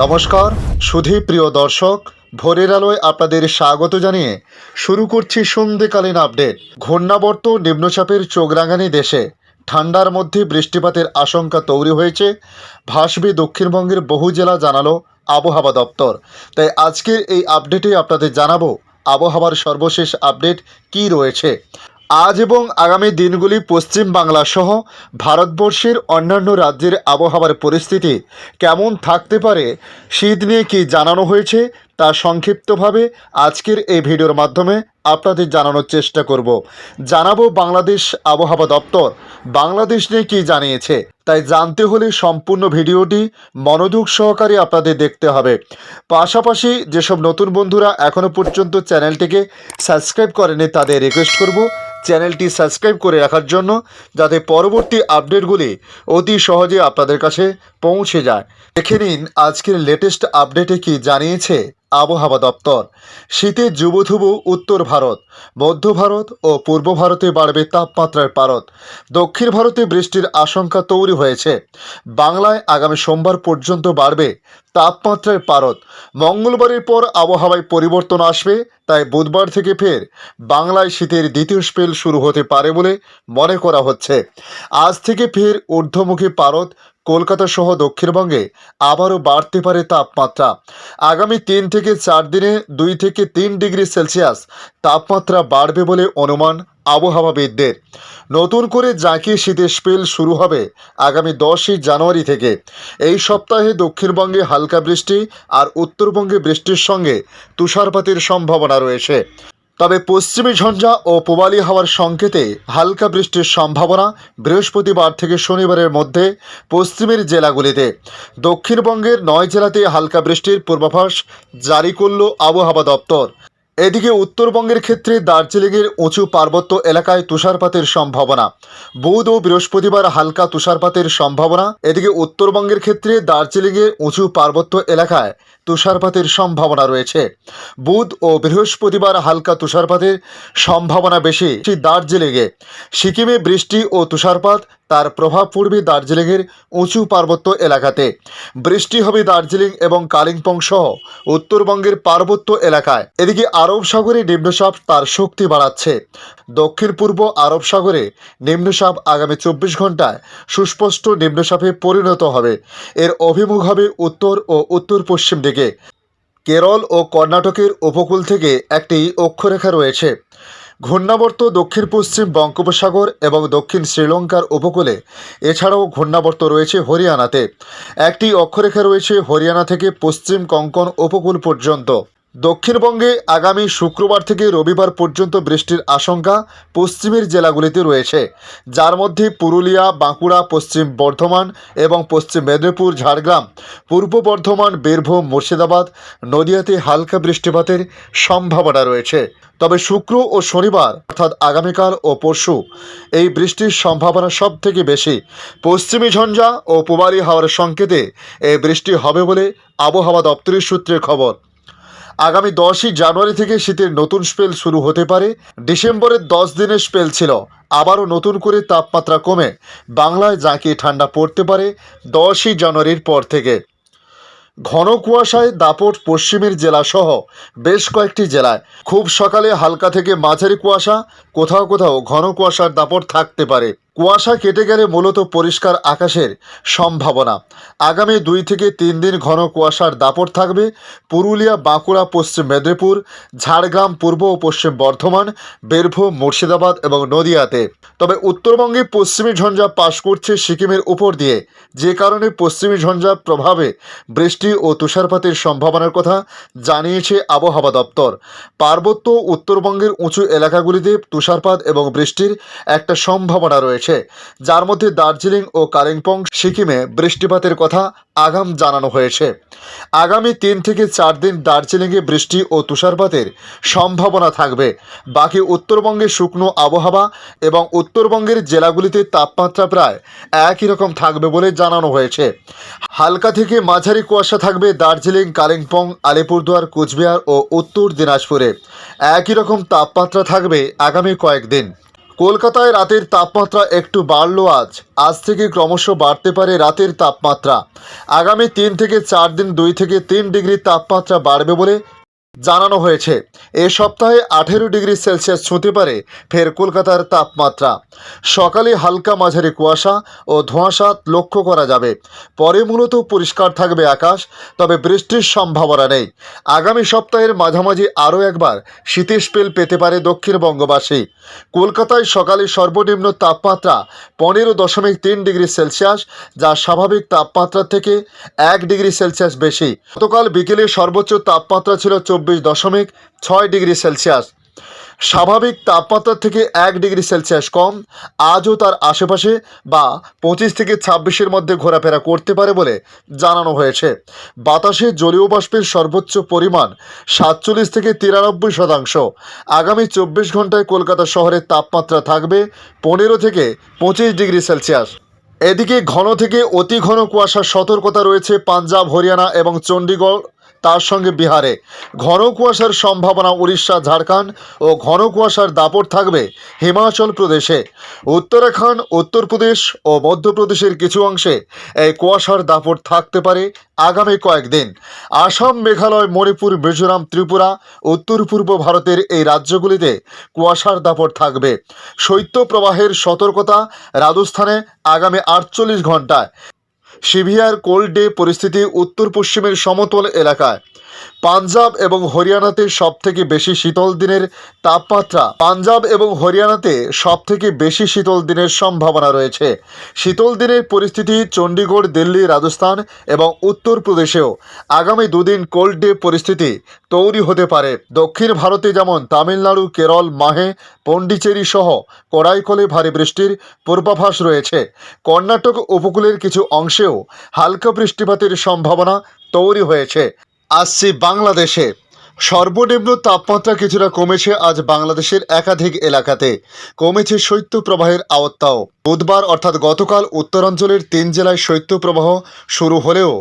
নমস্কার সুধী প্রিয় দর্শক, ভোরের আলোয় আপনাদের স্বাগত জানিয়ে শুরু করছি সন্ধ্যেকালীন আপডেট। ঘূর্ণাবর্ত নিম্নচাপের চোখ রাঙানি দেশে ঠান্ডার মধ্যে বৃষ্টিপাতের আশঙ্কা তৈরি হয়েছে, ভাসবে দক্ষিণবঙ্গের বহু জেলা, জানালো আবহাওয়া দপ্তর। তাই আজকের এই আপডেটে আপনাদের জানাবো আবহাওয়ার সর্বশেষ আপডেট কী রয়েছে। আজ এবং আগামী দিনগুলি পশ্চিম বাংলা সহ ভারতবর্ষের অন্যান্য রাজ্যের আবহাওয়ার পরিস্থিতি কেমন থাকতে পারে, শীত নিয়ে কী জানানো হয়েছে তা সংক্ষিপ্তভাবে আজকের এই ভিডিওর মাধ্যমে আপনাদের জানানোর চেষ্টা করব। জানাবো বাংলাদেশ আবহাওয়া দপ্তর বাংলাদেশ নিয়ে কী জানিয়েছে। তাই জানতে হলে সম্পূর্ণ ভিডিওটি মনোযোগ সহকারে আপনাদের দেখতে হবে। পাশাপাশি যেসব নতুন বন্ধুরা এখনও পর্যন্ত চ্যানেলটিকে সাবস্ক্রাইব করেনি তাদের রিকোয়েস্ট করব চ্যানেলটি সাবস্ক্রাইব করে রাখার জন্য, যাতে পরবর্তী আপডেটগুলি অতি সহজে আপনাদের কাছে পৌঁছে যায়। দেখে নিন আজকের লেটেস্ট আপডেটে কি জানিয়েছে আবহাওয়া দপ্তর। শীতে জুবুথুবু উত্তর ভারত, মধ্য ভারত ও পূর্ব ভারতে বাড়বে তাপমাত্রার পারদ। দক্ষিণ ভারতে বৃষ্টির আশঙ্কা তৈরি হয়েছে। বাংলায় আগামী সোমবার পর্যন্ত বাড়বে তাপমাত্রার পারদ। মঙ্গলবারের পর আবহাওয়ায় পরিবর্তন আসবে, তাই বুধবার থেকে ফের বাংলায় শীতের দ্বিতীয় স্পেল শুরু হতে পারে বলে মনে করা হচ্ছে। আজ থেকে ফের ঊর্ধ্বমুখী পারদ। কলকাতা সহ দক্ষিণবঙ্গে আবারও বাড়তে পারে তাপমাত্রা। আগামী 3 থেকে 4 দিনে 2 থেকে 3 ডিগ্রি সেলসিয়াস তাপমাত্রা বাড়বে বলে অনুমান আবহাওয়াবিদদের। নতুন করে জাঁকিয়ে শীতের স্পেল শুরু হবে আগামী 10ই জানুয়ারি থেকে। এই সপ্তাহে দক্ষিণবঙ্গে হালকা বৃষ্টি আর উত্তরবঙ্গে বৃষ্টির সঙ্গে তুষারপাতের সম্ভাবনা রয়েছে। তবে পশ্চিমী ঝঞ্ঝা ও পূবালি হাওয়ার সংকেতে হালকা বৃষ্টির সম্ভাবনা বৃহস্পতিবার থেকে শনিবারের মধ্যে পশ্চিমের জেলাগুলিতে। দক্ষিণবঙ্গের 9 জেলাতে হালকা বৃষ্টির পূর্বাভাস জারি করল আবহাওয়া দপ্তর। এদিকে উত্তরবঙ্গের ক্ষেত্রে দার্জিলিংয়ের উঁচু পার্বত্য এলাকায় তুষারপাতের সম্ভাবনা। বুধ ও বৃহস্পতিবার হালকা তুষারপাতের সম্ভাবনা। এদিকে উত্তরবঙ্গের ক্ষেত্রে দার্জিলিংয়ের উঁচু পার্বত্য এলাকায় তুষারপাতের সম্ভাবনা রয়েছে। বুধ ও বৃহস্পতিবার হালকা তুষারপাতের সম্ভাবনা বেশি দার্জিলিংয়ে। সিকিমে বৃষ্টি ও তুষারপাত, তার প্রভাব পড়বে দার্জিলিংয়ের উঁচু পার্বত্য এলাকাতে। বৃষ্টি হবে দার্জিলিং এবং কালিম্পং সহ উত্তরবঙ্গের পার্বত্য এলাকায়। এদিকে আরব সাগরে নিম্নচাপ তার শক্তি বাড়াচ্ছে। দক্ষিণ পূর্ব আরব সাগরে নিম্নচাপ আগামী 24 ঘন্টায় সুস্পষ্ট নিম্নচাপে পরিণত হবে। এর অভিমুখ হবে উত্তর ও উত্তর পশ্চিম দিকে। কেরল ও কর্ণাটকের উপকূল থেকে একটি অক্ষরেখা রয়েছে। ঘূর্ণাবর্ত দক্ষিণ পশ্চিম বঙ্গোপসাগর এবং দক্ষিণ শ্রীলঙ্কার উপকূলে। এছাড়াও ঘূর্ণাবর্ত রয়েছে হরিয়ানাতে। একটি অক্ষরেখা রয়েছে হরিয়ানা থেকে পশ্চিম কঙ্কন উপকূল পর্যন্ত। দক্ষিণবঙ্গে আগামী শুক্রবার থেকে রবিবার পর্যন্ত বৃষ্টির আশঙ্কা পশ্চিমের জেলাগুলিতে রয়েছে, যার মধ্যে পুরুলিয়া, বাঁকুড়া, পশ্চিম বর্ধমান এবং পশ্চিম মেদিনীপুর, ঝাড়গ্রাম, পূর্ব বর্ধমান, বীরভূম, মুর্শিদাবাদ, নদিয়াতে হালকা বৃষ্টিপাতের সম্ভাবনা রয়েছে। তবে শুক্র ও শনিবার অর্থাৎ আগামীকাল ও পরশু এই বৃষ্টির সম্ভাবনা সব থেকে বেশি। পশ্চিমী ঝঞ্ঝা ও পূবালি হাওয়ার সংকেতে এই বৃষ্টি হবে বলে আবহাওয়া দপ্তরের সূত্রে খবর। আগামী 10ই জানুয়ারি থেকে শীতের নতুন স্পেল শুরু হতে পারে। ডিসেম্বরের 10 দিনের স্পেল ছিল। আবারও নতুন করে তাপমাত্রা কমে বাংলায় জাঁকিয়ে ঠান্ডা পড়তে পারে 10ই জানুয়ারির পর থেকে। ঘন কুয়াশায় দাপট পশ্চিমের জেলাসহ বেশ কয়েকটি জেলায়। খুব সকালে হালকা থেকে মাঝারি কুয়াশা, কোথাও কোথাও ঘন কুয়াশার দাপট থাকতে পারে। কুয়াশা কেটে গেলে মূলত পরিষ্কার আকাশের সম্ভাবনা। আগামী 2 থেকে 3 দিন ঘন কুয়াশার দাপট থাকবে পুরুলিয়া, বাঁকুড়া, পশ্চিম মেদিনীপুর, ঝাড়গ্রাম, পূর্ব ও পশ্চিম বর্ধমান, বীরভূম, মুর্শিদাবাদ এবং নদিয়াতে। তবে উত্তরবঙ্গে পশ্চিমী ঝঞ্ঝা পাস করছে সিকিমের উপর দিয়ে, যে কারণে পশ্চিমী ঝঞ্ঝার প্রভাবে বৃষ্টি ও তুষারপাতের সম্ভাবনার কথা জানিয়েছে আবহাওয়া দপ্তর। পার্বত্য উত্তরবঙ্গের উঁচু এলাকাগুলিতে তুষারপাত এবং বৃষ্টির একটা সম্ভাবনা রয়েছে, যার মধ্যে দার্জিলিং ও কালিম্পং, সিকিমে বৃষ্টিপাতের কথা আগাম জানানো হয়েছে। আগামী 3 থেকে 4 দিন দার্জিলিংয়ে বৃষ্টি ও তুষারপাতের সম্ভাবনা থাকবে। বাকি উত্তরবঙ্গে শুকনো আবহাওয়া এবং উত্তরবঙ্গের জেলাগুলিতে তাপমাত্রা প্রায় একই রকম থাকবে বলে জানানো হয়েছে। হালকা থেকে মাঝারি কুয়াশা থাকবে দার্জিলিং, কালিম্পং, আলিপুরদুয়ার, কোচবিহার ও উত্তর দিনাজপুরে। একই রকম তাপমাত্রা থাকবে আগামী কয়েকদিন। কলকাতায় রাতের তাপমাত্রা একটু বাড়লো আজ থেকে ক্রমশ বাড়তে পারে রাতের তাপমাত্রা। আগামী 3 থেকে 4 দিন 2 থেকে 3 ডিগ্রি তাপমাত্রা বাড়বে বলে জানানো হয়েছে। এ সপ্তাহে 18 ডিগ্রি সেলসিয়াস ছুঁতে পারে ফের কলকাতার তাপমাত্রা। সকালে হালকা মাঝারি কুয়াশা ও ধোঁয়াশা লক্ষ্য করা যাবে, পরে মূলত পরিষ্কার থাকবে আকাশ, তবে বৃষ্টির সম্ভাবনা নেই। আগামী সপ্তাহের মাঝামাঝি আরও একবার শীতের স্পেল পেতে পারে দক্ষিণবঙ্গবাসী। কলকাতায় সকালে সর্বনিম্ন তাপমাত্রা 15.3 ডিগ্রি সেলসিয়াস, যা স্বাভাবিক তাপমাত্রা থেকে 1 ডিগ্রি সেলসিয়াস বেশি। গতকাল বিকেলে সর্বোচ্চ তাপমাত্রা ছিল 24.6 ডিগ্রি সেলসিয়াস, স্বাভাবিক তাপমাত্রা থেকে 1 ডিগ্রি সেলসিয়াস কম। আজও তার আশেপাশে বা 25 থেকে 26-এর মধ্যে ঘোরাফেরা করতে পারে বলে জানানো হয়েছে। বাতাসে জলীয় বাষ্পের সর্বোচ্চ পরিমাণ 47 থেকে 93%। আগামী 24 ঘন্টায় কলকাতা শহরের তাপমাত্রা থাকবে 15 থেকে 25 ডিগ্রি সেলসিয়াস। এদিকে ঘন থেকে অতি ঘন কুয়াশার সতর্কতা রয়েছে পাঞ্জাব, হরিয়ানা এবং চণ্ডীগড়, তার সঙ্গে বিহারে। ঘন কুয়াশার সম্ভাবনা উড়িষ্যা, ঝাড়খণ্ড ও ঘন কুয়াশার দাপট থাকবে হিমাচল প্রদেশে। উত্তরাখণ্ড, উত্তরপ্রদেশ ও মধ্যপ্রদেশের কিছু অংশে এই কুয়াশার দাপট থাকতে পারে আগামী কয়েকদিন। আসাম, মেঘালয়, মণিপুর, মিজোরাম, ত্রিপুরা, উত্তর পূর্ব ভারতের এই রাজ্যগুলিতে কুয়াশার দাপট থাকবে। শৈত্যপ্রবাহের সতর্কতা রাজস্থানে আগামী 48 ঘন্টায়। সিভিয়ার কোল্ড ডে পরিস্থিতি উত্তর পশ্চিমের সমতল এলাকায়। পাঞ্জাব এবং হরিয়ানাতে সবথেকে বেশি শীতল দিনের তাপমাত্রা। পাঞ্জাব এবং হরিয়ানাতে সবথেকে বেশি শীতল দিনের সম্ভাবনা রয়েছে। শীতল দিনের পরিস্থিতি চণ্ডীগড়, দিল্লি, রাজস্থান এবং উত্তরপ্রদেশেও আগামী দুদিন কোল্ড ডে পরিস্থিতি তৈরি হতে পারে। দক্ষিণ ভারতে যেমন তামিলনাড়ু, কেরল, মাহে, পন্ডিচেরি সহ কড়াইকলে ভারী বৃষ্টির পূর্বাভাস রয়েছে। কর্ণাটক উপকূলের কিছু অংশেও হালকা বৃষ্টিপাতের সম্ভাবনা তৈরি হয়েছে। আসছি বাংলাদেশে। সর্বনিম্ন তাপমাত্রা কিছুটা কমেছে আজ বাংলাদেশের একাধিক এলাকাতে। কমেছে শৈত্যপ্রবাহের আওতাও। বুধবার অর্থাৎ গতকাল উত্তরাঞ্চলের 3 জেলায় শৈত্যপ্রবাহ শুরু হলেও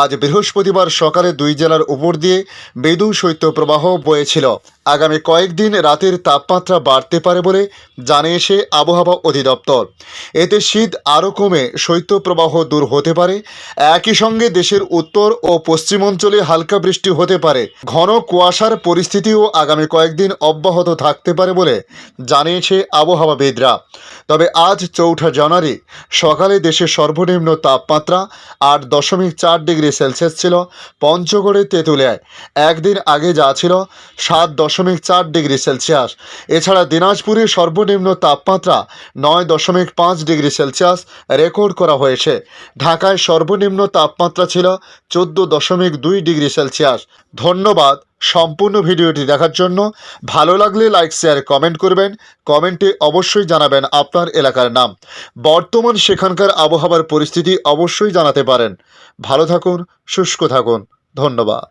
আজ বৃহস্পতিবার সকালে 2 জেলার উপর দিয়ে মৃদু শৈত্যপ্রবাহ বয়েছিল। আগামী কয়েকদিন রাতের তাপমাত্রা বাড়তে পারে বলে জানিয়েছে আবহাওয়া অধিদপ্তর। এতে শীত আরও কমে শৈত্যপ্রবাহ দূর হতে পারে। একই সঙ্গে দেশের উত্তর ও পশ্চিমাঞ্চলে হালকা বৃষ্টি হতে পারে। ঘন কুয়াশার পরিস্থিতিও আগামী কয়েকদিন অব্যাহত থাকতে পারে বলে জানিয়েছে আবহাওয়াবিদরা। তবে আজ 4 জানুয়ারি সকালে দেশের সর্বনিম্ন তাপমাত্রা 8.4 ডিগ্রি সেলসিয়াস ছিল পঞ্চগড়ে, তেঁতুলিয়ায়। একদিন আগে যা ছিল 7.4 ডিগ্রি সেলসিয়াস। এছাড়া দিনাজপুরে সর্বনিম্ন তাপমাত্রা 9.5 ডিগ্রি সেলসিয়াস রেকর্ড করা হয়েছে। ঢাকায় সর্বনিম্ন তাপমাত্রা ছিল 14.2 ডিগ্রি সেলসিয়াস। ধন্যবাদ সম্পূর্ণ ভিডিওটি দেখার জন্য। ভালো লাগলে লাইক, শেয়ার, কমেন্ট করবেন। কমেন্টে অবশ্যই জানাবেন আপনার এলাকার নাম। বর্তমান সেখানকার আবহাওয়ার পরিস্থিতি অবশ্যই জানাতে পারেন। ভালো থাকুন, সুস্থ থাকুন। ধন্যবাদ।